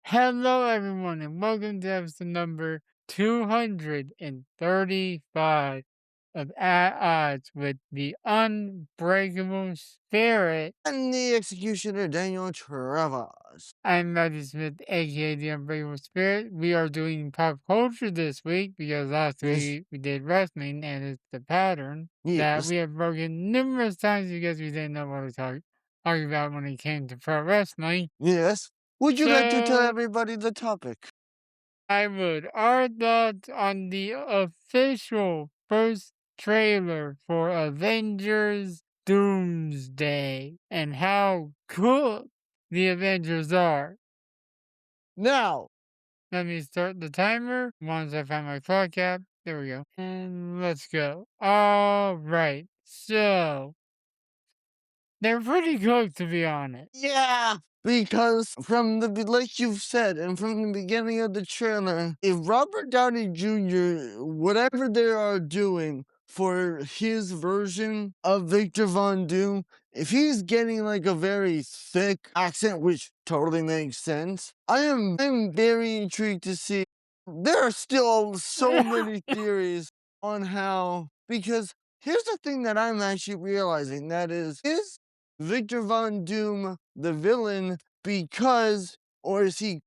Hello, everyone, and welcome to episode number 235 of At Odds with the Unbreakable Spirit. And the executioner, Daniel Travers. I'm Matthew Smith, aka the Unbreakable Spirit. We are doing pop culture this week because last Yes, week we did wrestling, and it's the pattern that yes, we have broken numerous times because we didn't know what to talk about when it came to pro wrestling. yes. Would you like to tell So everybody the topic? I would. Our thoughts on the official first trailer for Avengers Doomsday and how cool the Avengers are. Now, Let me start the timer once I find my clock app. There we go. And let's go. All right. So they're pretty cooked, to be honest. yeah, because like you've said, and from the beginning of the trailer, if Robert Downey Jr., whatever they are doing for his version of Victor Von Doom, if he's getting like a very thick accent, which totally makes sense, I'm very intrigued to see. There are still so many theories on how, because here's the thing that I'm actually realizing, that is Victor Von Doom the villain because, or is he,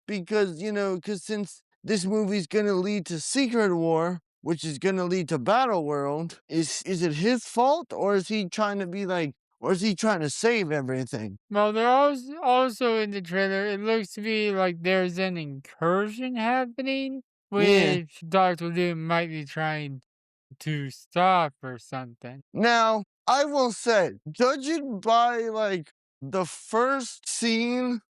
because, because since this movie's gonna lead to Secret War, which is gonna lead to Battle World, is it his fault, or is he trying to be like, or is he trying to save everything? Well, they're also in the trailer. It looks to be like there's an incursion happening, Yeah. which Doctor Doom might be trying to stop or something. Now, I will say, judging by like the first scene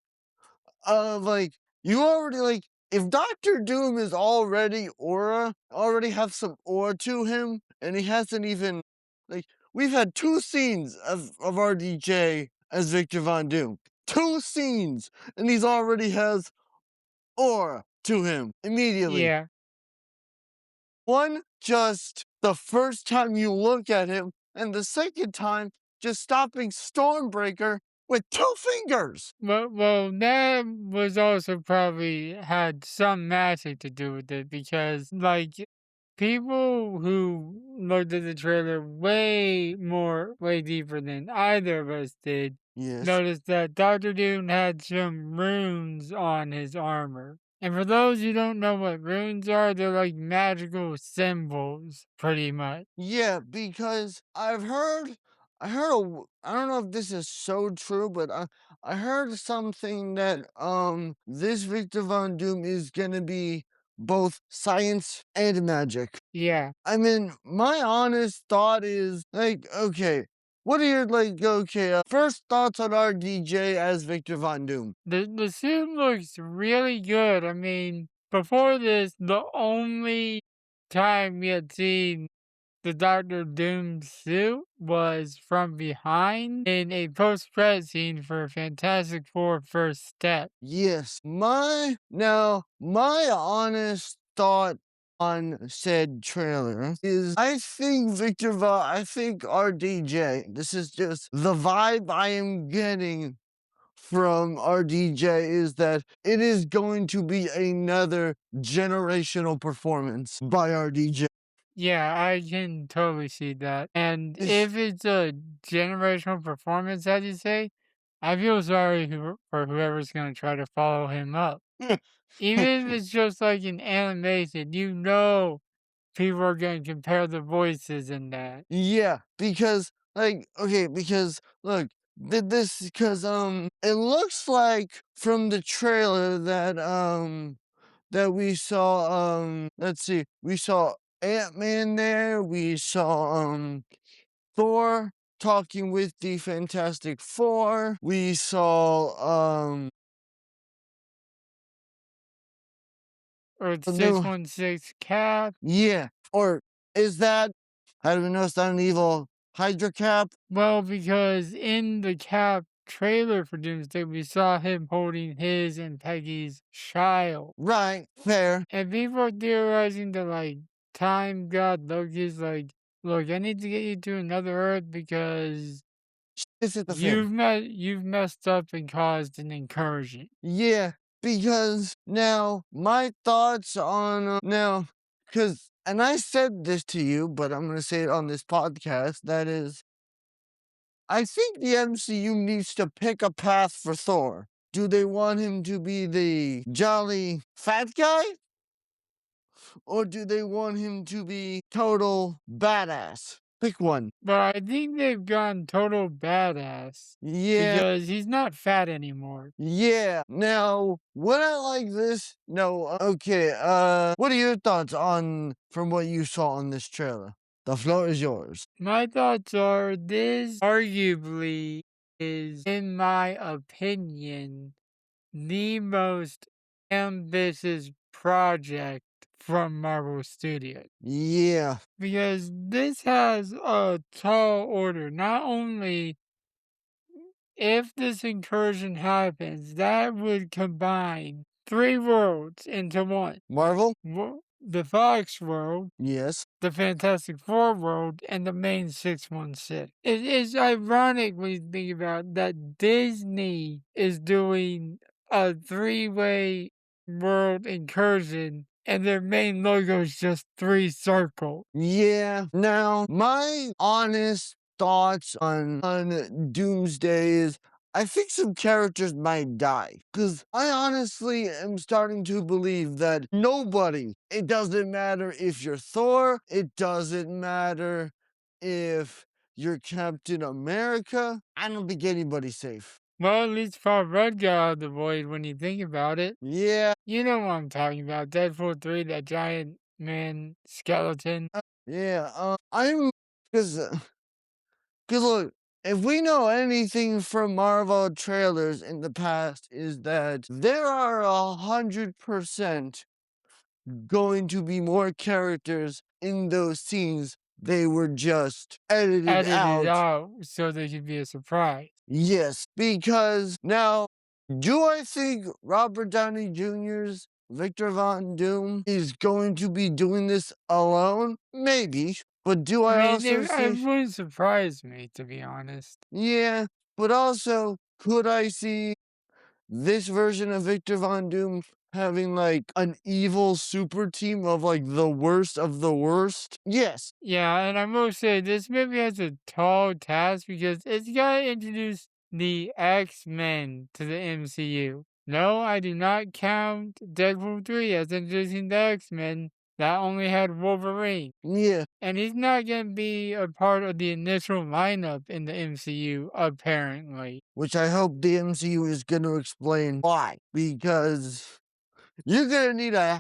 of like, you already like, if Doctor Doom is already have some aura to him, and he hasn't even, like, we've had two scenes of RDJ as Victor Von Doom. Two scenes, and he's already has aura to him immediately. Yeah. One, just the first time you look at him, and the second time, just stopping Stormbreaker with two fingers. Well, that was also probably had some magic to do with it because, like, people who looked at the trailer way deeper than either of us did Yes. noticed that Doctor Doom had some runes on his armor. And for those who don't know what runes are, they're like magical symbols, pretty much. Yeah, because I don't know if this is so true, but I heard something that this Victor Von Doom is gonna be both science and magic. Yeah. I mean, my honest thought is like, okay, what are your like, okay, first thoughts on RDJ as Victor Von Doom? The suit looks really good. I mean, before this, the only time we had seen the Doctor Doom suit was from behind in a post-credit scene for Fantastic Four First Step. Yes. My honest thought on said trailer is I think RDJ, this is just the vibe I am getting from RDJ, is that it is going to be another generational performance by RDJ. Yeah, I can totally see that. And Is if it's a generational performance, as you say, I feel sorry for whoever's going to try to follow him up. Even if it's just like an animation, people are going to compare the voices in that. Yeah, because like, okay, because look, did this because it looks like from the trailer that we saw, let's see, we saw Ant-Man there, we saw Thor talking with the Fantastic Four, we saw Or it's no, 616 Cap. yeah, or is that, how do we know it's not an evil Hydra Cap? Well, because in the Cap trailer for Doomsday, we saw him holding his and Peggy's child. Right, fair. And people are theorizing that, like, Time God Loki's like, look, I need to get you to another Earth because This is the thing. you've messed up and caused an incursion. Yeah, because now my thoughts on now, because and I said this to you, but I'm gonna say it on this podcast. That is, I think the MCU needs to pick a path for Thor. Do they want him to be the jolly fat guy? Or do they want him to be total badass? Pick one. But I think they've gone total badass Yeah, because he's not fat anymore. yeah. Now, would I like this? No. Okay. What are your thoughts on from what you saw on this trailer? The floor is yours. My thoughts are this arguably is, in my opinion, the most ambitious project from Marvel Studios. Yeah. Because this has a tall order. Not only if this incursion happens, that would combine three worlds into one. Marvel? The Fox world, Yes. the Fantastic Four world, and the main 616. It is ironic when you think about that Disney is doing a three-way world incursion and their main logo is just three circles. Yeah. Now, my honest thoughts on Doomsday is I think some characters might die. Cause I honestly am starting to believe that nobody, it doesn't matter if you're Thor, it doesn't matter if you're Captain America. I don't think anybody's safe. Well, at least Paul Rudd got out of the void when you think about it. Yeah. You know what I'm talking about. Deadpool 3, that giant man skeleton. Yeah. I'm because Cause look, if we know anything from Marvel trailers in the past, is that there are 100% going to be more characters in those scenes. They were just edited Edited out. out so they could be a surprise. Yes, because now, do I think Robert Downey Jr.'s Victor Von Doom is going to be doing this alone? Maybe. But do I I mean, also it see wouldn't surprise me, to be honest. Yeah, but also, could I see this version of Victor Von Doom having like an evil super team of like the worst of the worst? Yes, Yeah, and I will say this movie has a tall task because it's got to introduce the X-Men to the MCU. No, I do not count Deadpool 3 as introducing the X-Men. That only had Wolverine. yeah, And he's not going to be a part of the initial lineup in the MCU, apparently. which I hope the MCU is going to explain why. Because you're going to need a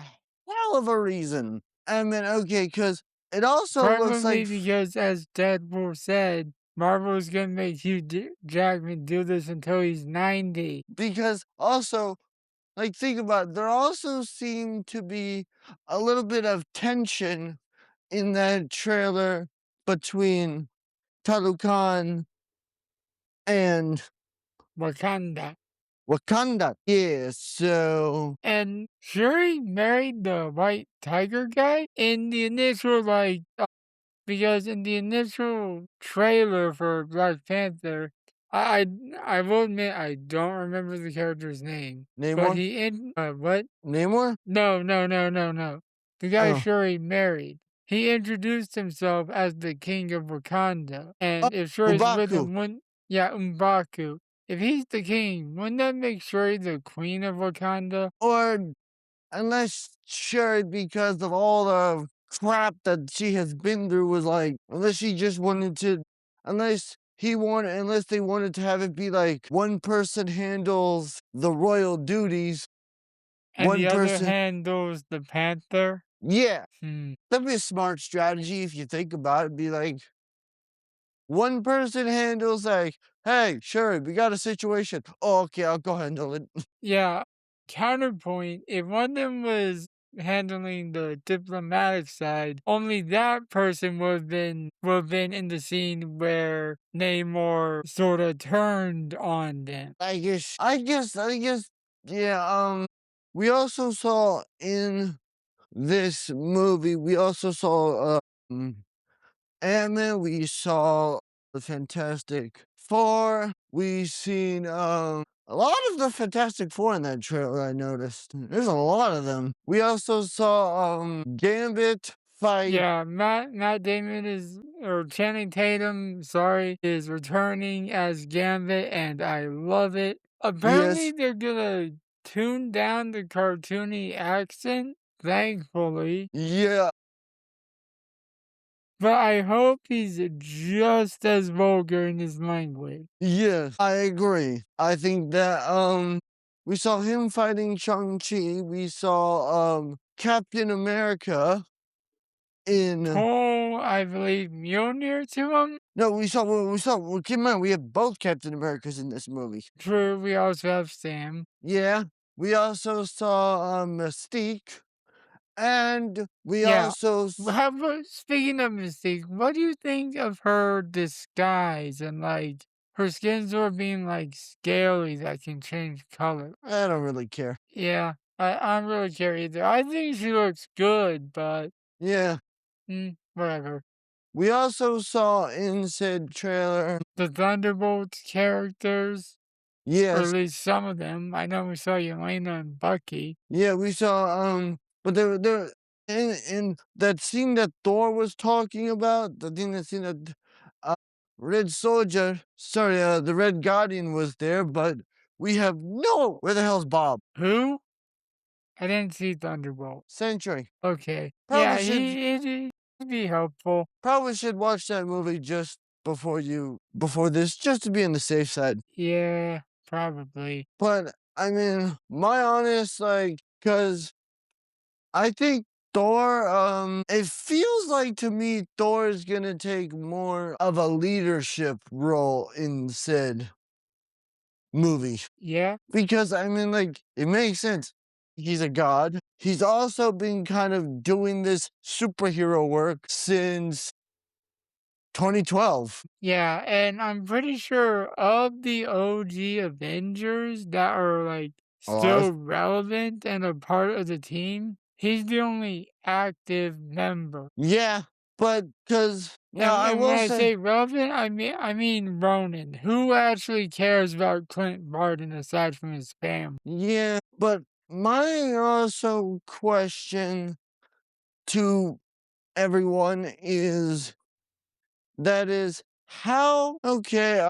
hell of a reason. And then, okay, because it also looks Probably like, because, as Deadpool said, Marvel is going to make Hugh Jackman do this until he's 90. because also, like, think about it, there also seemed to be a little bit of tension in that trailer between Talokan and Wakanda. Wakanda. Yeah, so And Shuri married the white tiger guy in the initial, because in the initial trailer for Black Panther, I I will admit I don't remember the character's name, but Namor? what? Namor? No, no, no, no, no. The guy Oh. Shuri married. He introduced himself as the king of Wakanda, Oh, and if Shuri's with Ubaku. him, wouldn't yeah, M'Baku. If he's the king, wouldn't that make Shuri the queen of Wakanda? Or unless sure because of all the crap that she has been through was like unless she just wanted to unless they wanted to have it be like one person handles the royal duties, And the one other person handles the panther? yeah. Hmm. That'd be a smart strategy if you think about it. Be like, one person handles like, hey, sure, we got a situation. Oh, okay, I'll go handle it. Yeah. Counterpoint, if one of them was handling the diplomatic side, only that person would have been in the scene where Namor sort of turned on them. I guess, yeah. We also saw in this movie, we also saw Ant-Man. We saw the Fantastic Four. We seen a lot of the Fantastic Four in that trailer, I noticed. There's a lot of them. We also saw Gambit fight. Yeah, Matt Damon is or Channing Tatum, sorry, is returning as Gambit, and I love it. Apparently, Yes. they're gonna tune down the cartoony accent, thankfully, Yeah. but I hope he's just as vulgar in his language. Yes. I agree. I think that we saw him fighting Shang-Chi. We saw Captain America in Pull, I believe, Mjolnir to him. no, well, keep in mind we have both Captain Americas in this movie. True, we also have Sam. Yeah. We also saw Mystique. And we Yeah. also How about speaking of Mystique, what do you think of her disguise and like her skin sort of being like scaly that can change color? I don't really care. Yeah, I don't really care either. I think she looks good, but Yeah. whatever. We also saw in said trailer. The Thunderbolts characters, or at Yes. least some of them. I know we saw Yelena and Bucky. Yeah, we saw but there in that scene that Thor was talking about, the thing that scene that uh Red Soldier, sorry, the Red Guardian was there, but we have no where the hell's Bob? Who? I didn't see Thunderbolt. Sentry. Okay. Probably Yeah, should he'd be helpful. probably should watch that movie just before this, just to be on the safe side. Yeah, probably. But I mean, my honest cause I think Thor, it feels like to me Thor is gonna take more of a leadership role in said movie. Yeah. Because I mean, it makes sense. He's a god. He's also been kind of doing this superhero work since 2012. Yeah, and I'm pretty sure of the OG Avengers that are like Uh, still relevant and a part of the team, he's the only active member. yeah, but because now And I and when will I say, say relevant, I mean Ronan. Who actually cares about Clint Barton aside from his family? yeah, but my also question to everyone is how okay,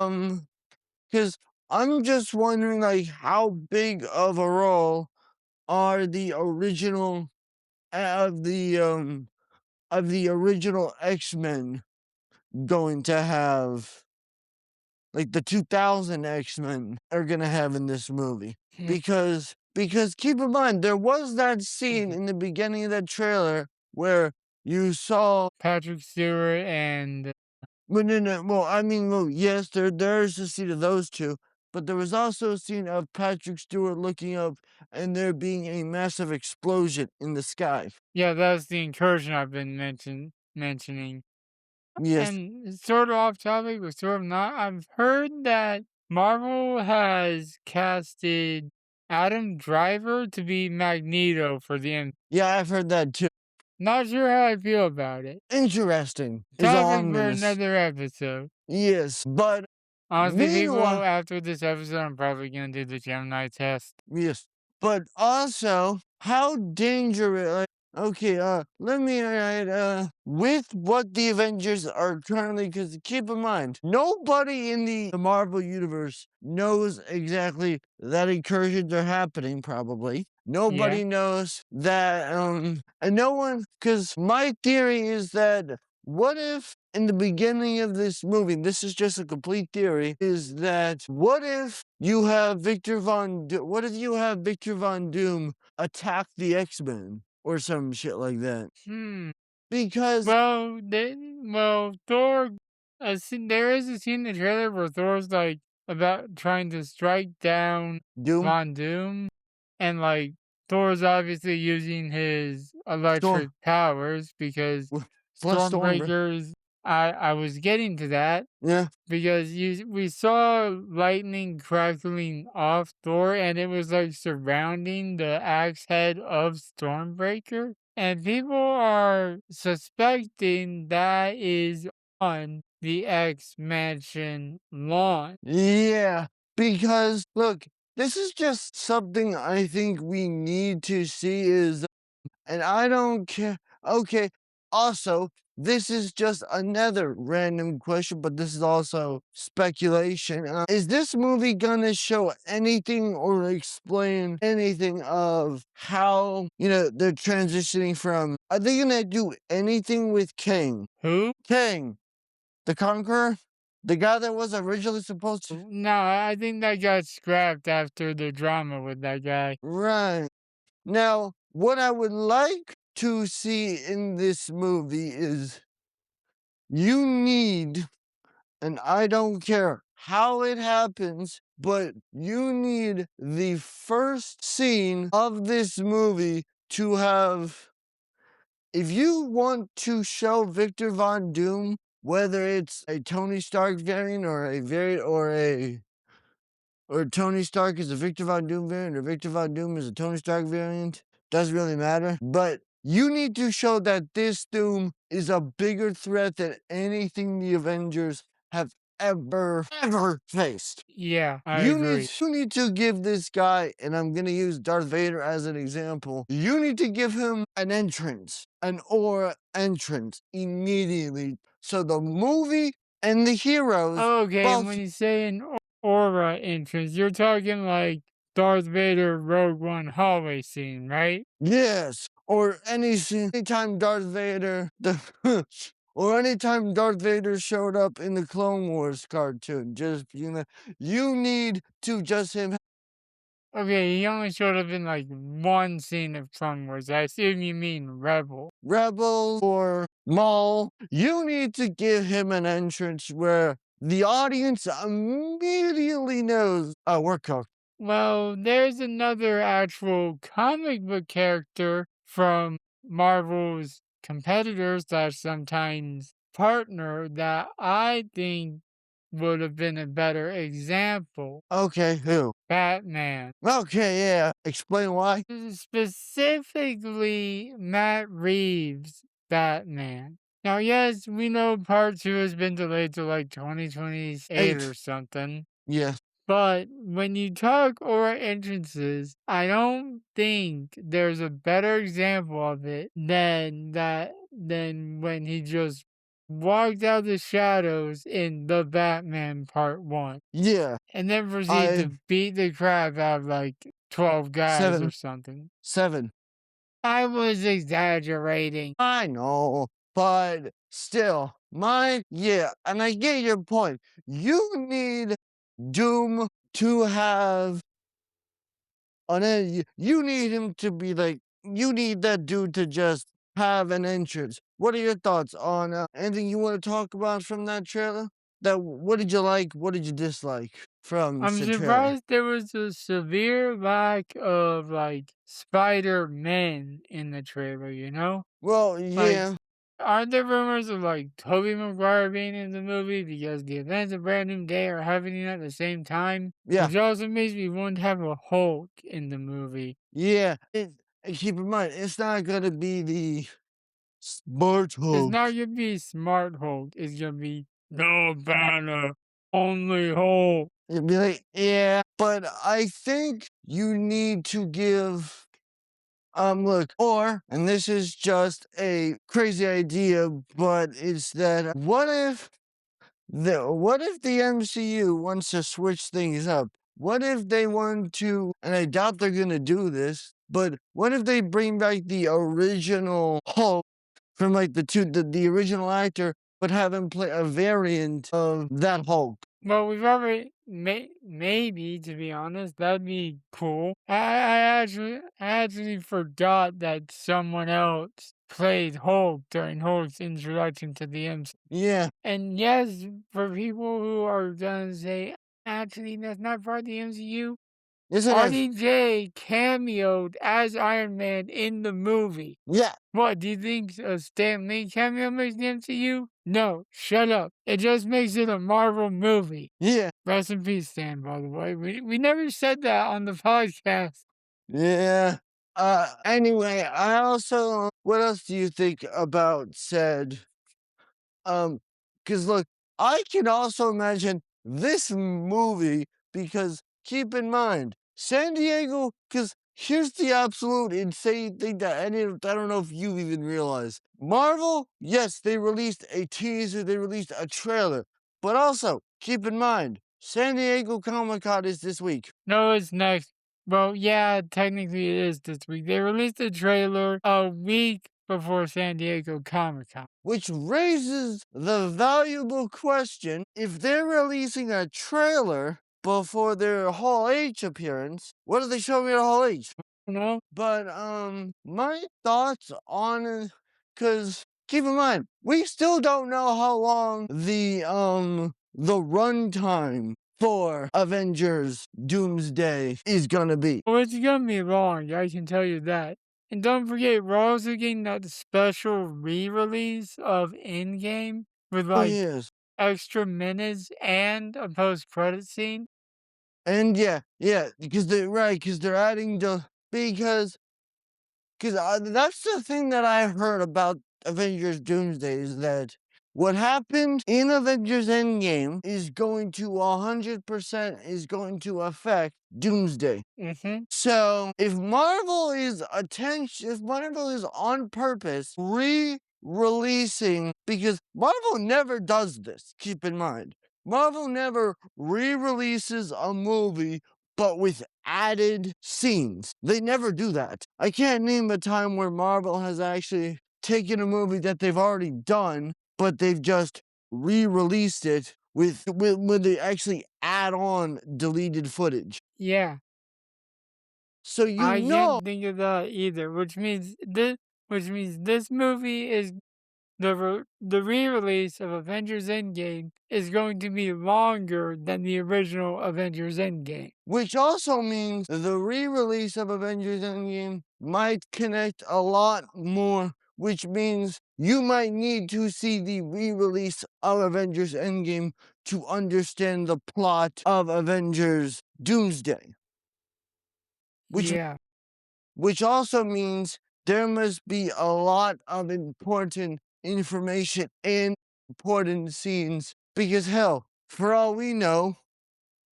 because I'm just wondering how big of a role are the original of the original X-Men going to have, like the 2000 X-Men are gonna have in this movie. Because keep in mind, there was that scene in the beginning of that trailer where you saw. Patrick Stewart and Well, no. Well, I mean, well, yes, there's a scene of those two, but there was also a scene of Patrick Stewart looking up and there being a massive explosion in the sky. yeah, that's the incursion I've been mentioning. Yes. And it's sort of off topic, but sort of not. I've heard that Marvel has casted Adam Driver to be Magneto for the end. Yeah, I've heard that too. Not sure how I feel about it. Interesting is all Topic I'm for gonna another episode. yes, but Honestly, people, meanwhile, after this episode, I'm probably gonna do the Gemini test. yes, but also how dangerous. Okay, let me with what the Avengers are currently, because keep in mind, nobody in the Marvel universe knows exactly that incursions are happening. Probably Yeah, nobody knows that, and no one. Because my theory is that what if in the beginning of this movie, this is just a complete theory, is that what if you have Victor Von Doom attack the X-Men or some shit like that? hmm. Because Well, Thor. There is a scene in the trailer where Thor's like about trying to strike down Doom, Von Doom, and like Thor's obviously using his Storm, electric powers because plus Storm, Stormbreakers. I was getting to that yeah, because we saw lightning crackling off Thor, and it was like surrounding the axe head of Stormbreaker. And people are suspecting that is on the X Mansion lawn. yeah. Because look, this is just something I think we need to see is, and I don't care. Okay. Also, this is just another random question, but this is also speculation. Is this movie gonna show anything or explain anything of how, they're transitioning from? Are they gonna do anything with Kang? Who? Kang, the Conqueror? The guy that was originally supposed to. No, I think that got scrapped after the drama with that guy. Right. Now, what I would like to see in this movie is you need, and I don't care how it happens, but you need the first scene of this movie to have, if you want to show Victor Von Doom, whether it's a Tony Stark variant or a variant or Tony Stark is a Victor Von Doom variant, or Victor Von Doom is a Tony Stark variant. Doesn't really matter. But you need to show that this Doom is a bigger threat than anything the Avengers have ever faced. Yeah, I You need agree. you need to give this guy, and I'm gonna use Darth Vader as an example. You need to give him an entrance, an aura entrance immediately. So the movie and the heroes Okay, and both. when you say an aura entrance, you're talking like Darth Vader Rogue One hallway scene, right? Yes, or any scene, anytime Darth Vader, or anytime Darth Vader showed up in the Clone Wars cartoon. Just you need to just him Okay, he only showed up in like one scene of Clone Wars. I assume you mean Rebel. Rebels or Maul. You need to give him an entrance where the audience immediately knows, oh, we're cooked. Well, there's another actual comic book character from Marvel's competitors that sometimes partner that I think would have been a better example. Okay, who? Batman. Okay, yeah. Explain why. Specifically, Matt Reeves' Batman. Now, yes, we know part two has been delayed to like 2028 or 8. something. Yeah. But when you talk aura entrances, I don't think there's a better example of it than when he just walked out the shadows in the Batman part one. Yeah. And then proceed I to beat the crap out of like 12 guys or 7. something. 7. I was exaggerating. I know, but still, yeah, and I get your point. You need Doom to have you need him to be like, you need that dude to just have an entrance. What are your thoughts on anything you want to talk about from that trailer? What did you like? What did you dislike from I'm said trailer? surprised there was a severe lack of like Spider-Man in the trailer, you know? Well, Like, yeah, aren't there rumors of like Tobey Maguire being in the movie because the events of Brand New Day are happening at the same time? yeah, Which also makes me want to have a Hulk in the movie. yeah. Keep in mind, it's not gonna be the Smart It's Hulk. not gonna be Smart Hulk, it's gonna be no banner, only Hulk. You'd be like, yeah, but I think you need to give, look, or, and this is just a crazy idea, but it's that what if the MCU wants to switch things up? What if they want to, and I doubt they're gonna do this, but what if they bring back the original Hulk from like the original actor, but have him play a variant of that Hulk? Well, we've already maybe to be honest, that'd be cool. I actually forgot that someone else played Hulk during Hulk's introduction to the MC. Yeah, And yes, for people who are gonna say actually that's not part of the MCU, isn't it? RDJ cameoed as Iron Man in the movie. Yeah, What, do you think a Stan Lee cameo makes the MCU? No, shut up. It just makes it a Marvel movie. yeah, Rest in peace, Stan, by the way. We never said that on the podcast. yeah. Anyway, I also, what else do you think about said? Um, because look, I can also imagine this movie because keep in mind, San Diego, because here's the absolute insane thing that I don't know if you even realize. Marvel, yes, they released a teaser, they released a trailer, but also keep in mind, San Diego Comic Con is this week. No, it's next. Well, yeah, technically it is this week. They released a trailer a week before San Diego Comic-Con. Which raises the valuable question, if they're releasing a trailer before their Hall H appearance, what are they showing at Hall H? You know? But my thoughts on it, because keep in mind, we still don't know how long the runtime for Avengers Doomsday is gonna be. Well, it's gonna be long, I can tell you that. And don't forget, we're also getting that special re-release of Endgame with Oh like yes. extra minutes and a post-credit scene. And yeah, because they're adding the because that's the thing that I heard about Avengers Doomsday is that what happened in Avengers Endgame is going to 100% is going to affect Doomsday. Mm-hmm. So if Marvel is on purpose re-releasing, because Marvel never does this, keep in mind. Marvel never re-releases a movie but with added scenes. They never do that. I can't name a time where Marvel has actually taken a movie that they've already done, but they've just re-released it with they actually add on deleted footage. Yeah, So I can't think of that either, which means this movie is the re-release of Avengers Endgame is going to be longer than the original Avengers Endgame. which also means the re-release of Avengers Endgame might connect a lot more, which means you might need to see the re-release of Avengers Endgame to understand the plot of Avengers Doomsday. Which Yeah, which also means there must be a lot of important information and important scenes because hell, for all we know,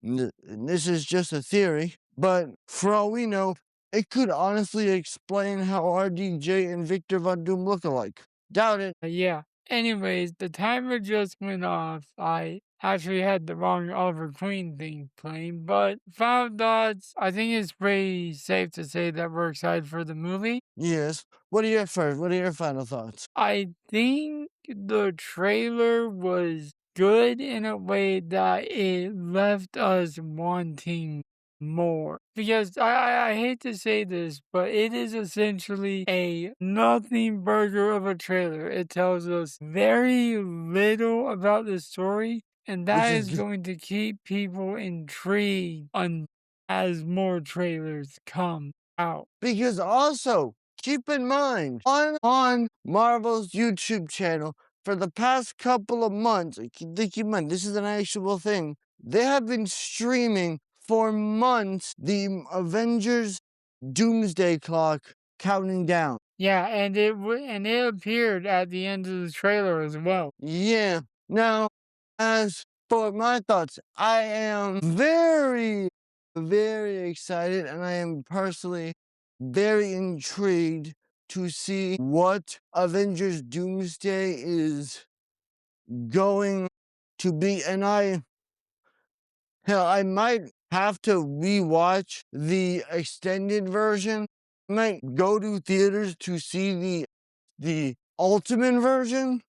this is just a theory, but for all we know, it could honestly explain how RDJ and Victor Von Doom look alike. Doubt it. yeah. Anyways, the timer just went off. I actually had the wrong Oliver Queen thing playing, but final thoughts, I think it's pretty safe to say that we're excited for the movie. Yes. What are your first? What are your final thoughts? I think the trailer was good in a way that it left us wanting more. Because I hate to say this, but it is essentially a nothing burger of a trailer. It tells us very little about the story, and Which that is is going to keep people intrigued as more trailers come out. because also, keep in mind, on Marvel's YouTube channel, for the past couple of months, keep in mind, this is an actual thing, they have been streaming for months the Avengers Doomsday Clock counting down. Yeah, and and it appeared at the end of the trailer as well. Yeah. Now, as for my thoughts, I am very, very excited and I am personally very intrigued to see what Avengers Doomsday is going to be. And I might have to rewatch the extended version. I might go to theaters to see the ultimate version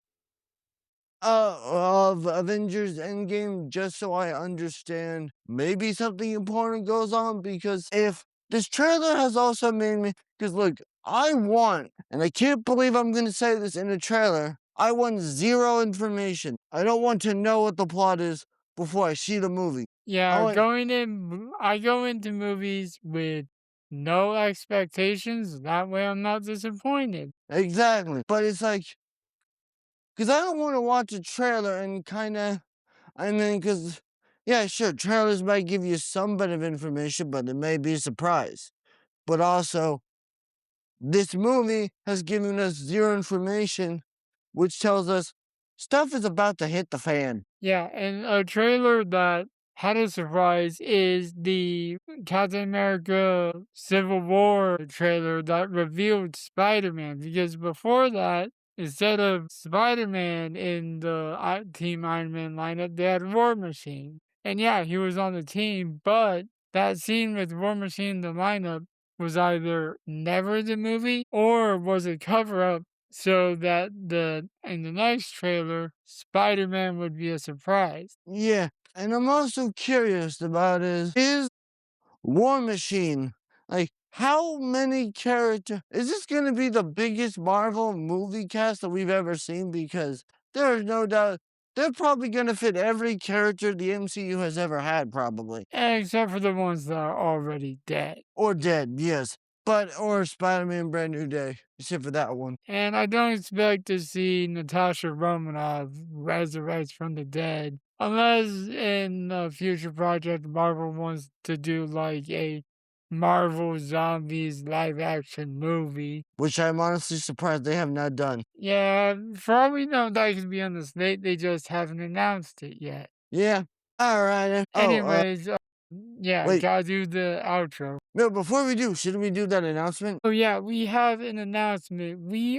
of Avengers Endgame just so I understand maybe something important goes on because if this trailer has also made me because look, I want and I can't believe I'm gonna say this in a trailer. I want zero information. I don't want to know what the plot is before I see the movie. I Yeah, want I go into movies with no expectations. That way I'm not disappointed. exactly. But it's like because I don't want to watch a trailer and kind of I mean, because, yeah, sure, trailers might give you some bit of information, but it may be a surprise. But also, this movie has given us zero information, which tells us stuff is about to hit the fan. Yeah, and a trailer that had a surprise is the Captain America Civil War trailer that revealed Spider-Man, because before that, instead of Spider-Man in the Team Iron Man lineup, they had War Machine. And yeah, he was on the team, but that scene with War Machine in the lineup was either never the movie or was a cover up so that the in the next trailer, Spider-Man would be a surprise. Yeah, and I'm also curious about is War Machine. Like, how many character is this going to be the biggest Marvel movie cast that we've ever seen? Because there is no doubt they're probably going to fit every character the MCU has ever had, probably. Except for the ones that are already dead. Or dead, yes. But, or Spider Man Brand New Day, except for that one. And I don't expect to see Natasha Romanoff resurrect from the dead, unless in a future project Marvel wants to do like a Marvel Zombies live action movie. Which I'm honestly surprised they have not done. Yeah, for all we know, that could be on the slate, they just haven't announced it yet. Yeah. All right. Anyways, yeah, Wait. gotta do the outro. No, before we do, shouldn't we do that announcement? Oh yeah, we have an announcement. We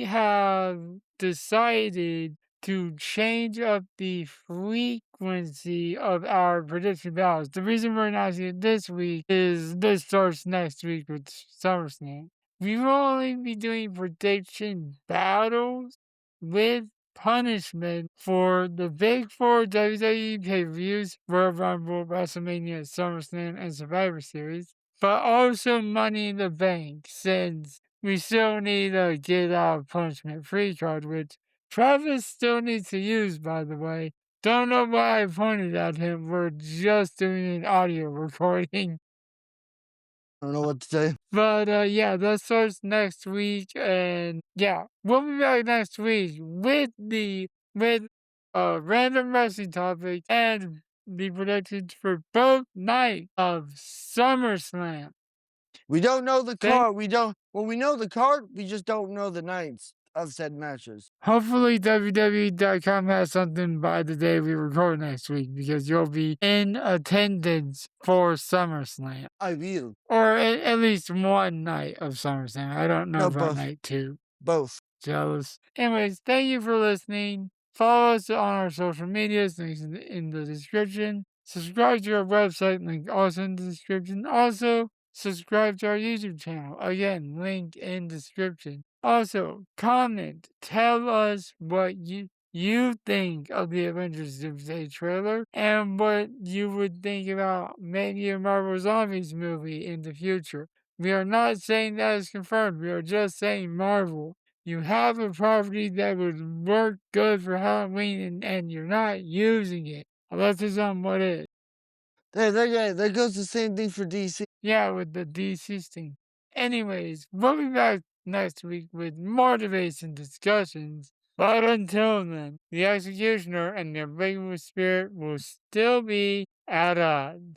have decided to change up the frequency of our prediction battles. The reason we're announcing it this week is this starts next week with SummerSlam. We will only be doing prediction battles with punishment for the big four WWE pay-per-views, Royal Rumble, WrestleMania, SummerSlam, and Survivor Series, but also Money in the Bank, since we still need a get out of punishment free card, which Travis still needs to use, by the way. Don't know why I pointed at him. We're just doing an audio recording. I don't know what to say. But yeah, that starts next week, and yeah, we'll be back next week with random wrestling topic and the predictions for both nights of SummerSlam. We don't know the Thank card. Well, we know the card, we just don't know the nights of said matches. Hopefully WWE.com has something by the day we record next week, because you'll be in attendance for SummerSlam. I will. Or at least one night of SummerSlam. I don't know No, about both. night two. Both. Jealous. Anyways, thank you for listening. Follow us on our social medias, links in the description. Subscribe to our website, link also in the description. Also, subscribe to our YouTube channel. Again, link in description. Also, comment. Tell us what you think of the Avengers Doomsday trailer and what you would think about maybe a Marvel Zombies movie in the future. We are not saying that is confirmed. We are just saying Marvel. You have a property that would work good for Halloween and you're not using it. Unless it's on what is. That goes the same thing for DC. Yeah, with the DC thing. Anyways, we'll be back next week with more debates and discussions. But until then, the Executioner and the Unbreakable Spirit will still be at odds.